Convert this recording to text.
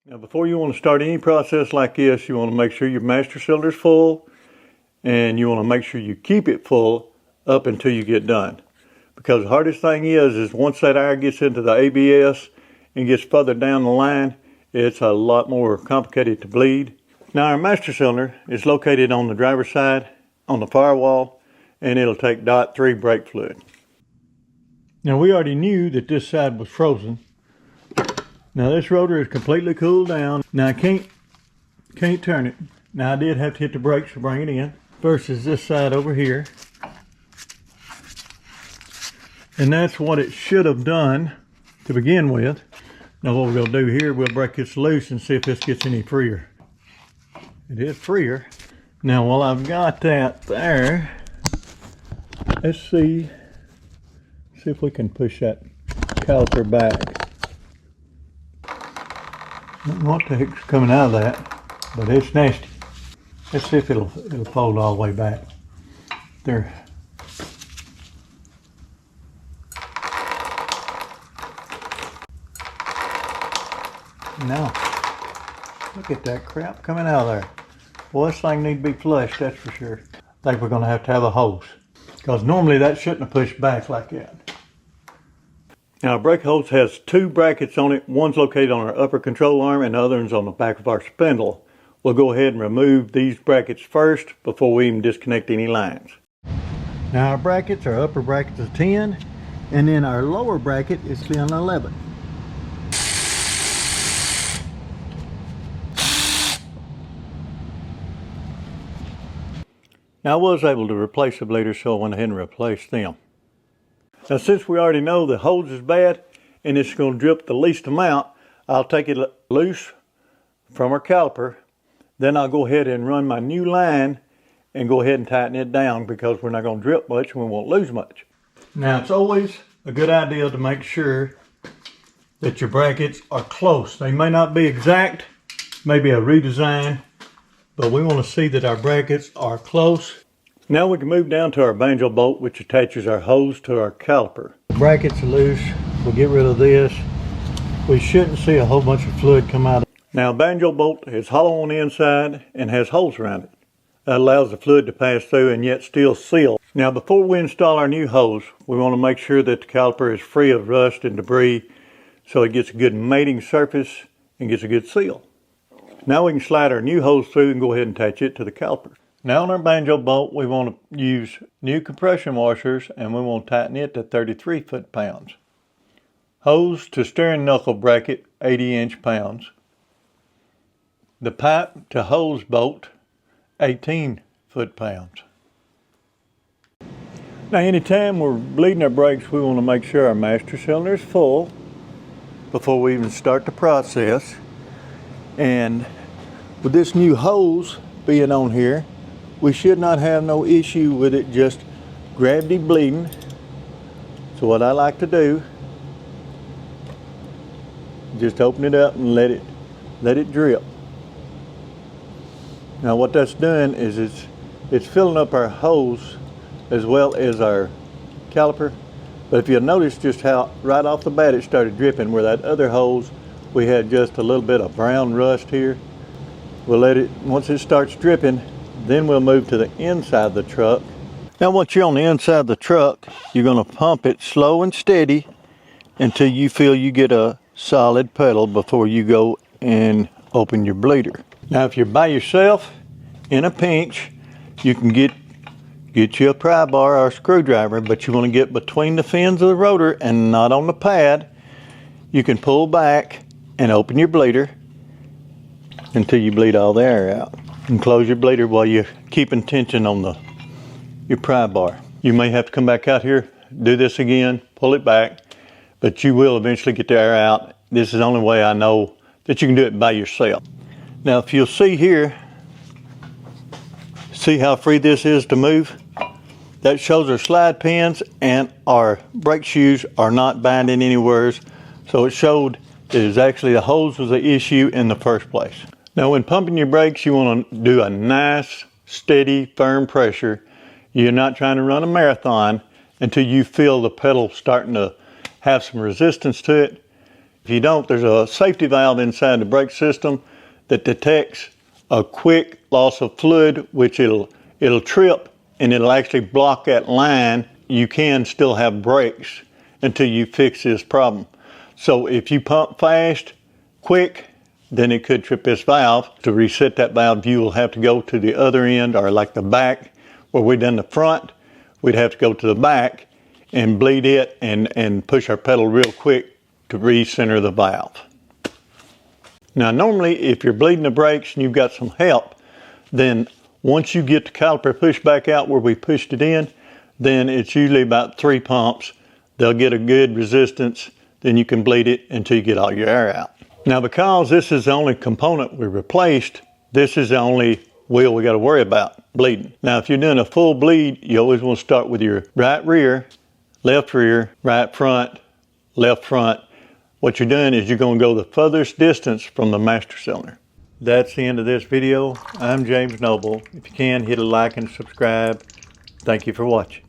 Now before you want to start any process like this, you want to make sure your master cylinder is full, and you want to make sure you keep it full up until you get done. Because the hardest thing is once that air gets into the ABS and gets further down the line, it's a lot more complicated to bleed. Now our master cylinder is located on the driver's side on the firewall, and it'll take DOT 3 brake fluid. Now we already knew that this side was frozen. Now this rotor is completely cooled down. Now I can't turn it. Now I did have to hit the brakes to bring it in versus this side over here. And that's what it should have done to begin with. Now what we're going to do here, we'll break this loose and see if this gets any freer. It is freer. Now while I've got that there, let's see if we can push that caliper back. I don't know what the heck's coming out of that, but it's nasty. Let's see if it'll fold all the way back. There. Now, look at that crap coming out of there. Well, this thing needs to be flushed, that's for sure. I think we're going to have a hose, because normally that shouldn't have pushed back like that. Now our brake hose has two brackets on it. One's located on our upper control arm and the other one's on the back of our spindle. We'll go ahead and remove these brackets first before we even disconnect any lines. Now our brackets, our upper bracket is 10, and then our lower bracket is 11. Now I was able to replace the bleeders, so I went ahead and replaced them. Now since we already know the hose is bad and it's going to drip the least amount, I'll take it loose from our caliper. Then I'll go ahead and run my new line and go ahead and tighten it down, because we're not going to drip much and we won't lose much. Now it's always a good idea to make sure that your brackets are close. They may not be exact, maybe a redesign, but we want to see that our brackets are close. Now we can move down to our banjo bolt, which attaches our hose to our caliper. Brackets are loose. We'll get rid of this. We shouldn't see a whole bunch of fluid come out. Now a banjo bolt is hollow on the inside and has holes around it. That allows the fluid to pass through and yet still seal. Now before we install our new hose, we want to make sure that the caliper is free of rust and debris, so it gets a good mating surface and gets a good seal. Now we can slide our new hose through and go ahead and attach it to the caliper. Now on our banjo bolt, we want to use new compression washers, and we want to tighten it to 33 foot-pounds. Hose to steering knuckle bracket, 80 inch-pounds. The pipe to hose bolt, 18 foot-pounds. Now anytime we're bleeding our brakes, we want to make sure our master cylinder is full before we even start the process. And with this new hose being on here, we should not have no issue with it just gravity bleeding. So what I like to do, just open it up and let it drip. Now what that's doing is it's filling up our hose as well as our caliper. But if you'll notice just how right off the bat it started dripping, where that other hose we had just a little bit of brown rust here. We'll let it, once it starts dripping, then we'll move to the inside of the truck. Now once you're on the inside of the truck, you're going to pump it slow and steady until you feel you get a solid pedal before you go and open your bleeder. Now if you're by yourself in a pinch, you can get you a pry bar or a screwdriver, but you want to get between the fins of the rotor and not on the pad. You can pull back and open your bleeder until you bleed all the air out. And close your bleeder while you're keeping tension on your pry bar. You may have to come back out here, do this again, pull it back, but you will eventually get the air out. This is the only way I know that you can do it by yourself. Now if you'll see here, see how free this is to move? That shows our slide pins and our brake shoes are not binding anywhere. So it showed it is actually the hose was the issue in the first place. Now when pumping your brakes, you want to do a nice, steady, firm pressure. You're not trying to run a marathon until you feel the pedal starting to have some resistance to it. If you don't, there's a safety valve inside the brake system that detects a quick loss of fluid, which it'll trip and it'll actually block that line. You can still have brakes until you fix this problem. So if you pump fast, quick, then it could trip this valve. To reset that valve, you will have to go to the other end, or like the back, where we done the front, we'd have to go to the back and bleed it and push our pedal real quick to recenter the valve. Now normally if you're bleeding the brakes and you've got some help, then once you get the caliper pushed back out where we pushed it in, then it's usually about 3 pumps. They'll get a good resistance, then you can bleed it until you get all your air out. Now because this is the only component we replaced, this is the only wheel we got to worry about bleeding. Now if you're doing a full bleed, you always want to start with your right rear, right front, left front. What you're doing is you're going to go the furthest distance from the master cylinder. That's the end of this video. I'm James Noble. If you can, hit a like and subscribe. Thank you for watching.